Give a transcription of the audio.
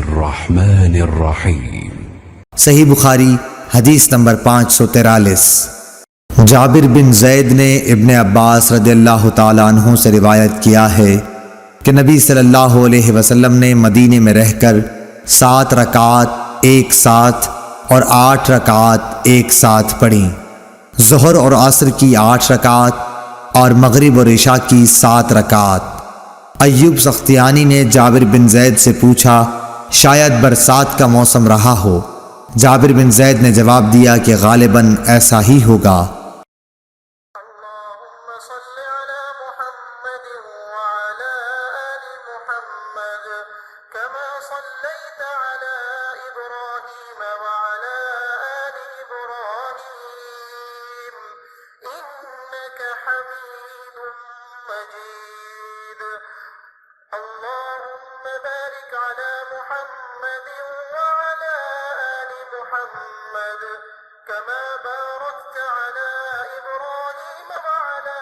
बिस्मिल्लाहिर्रहमानिर्रहीम। सही बुखारी हदीस नंबर 543। जाबिर बिन ज़ैद ने इब्ने अब्बास रदियल्लाहु ताला अन्हु से रिवायत किया है कि नबी सल्लल्लाहु अलैहि वसल्लम ने मदीने में रहकर 7 रकात एक साथ और 8 रकात एक साथ पढ़ी। ज़ोहर और असर की 8 रकात और मगरिब और इशा की 7 रकात। अय्यूब सख्तियानी ने जाबिर बिन ज़ैद से पूछा, शायद बरसात का मौसम रहा हो। जाबिर बिन ज़ैद ने जवाब दिया कि गालिबन ऐसा ही होगा। كما باركت على إبراهيم وعلى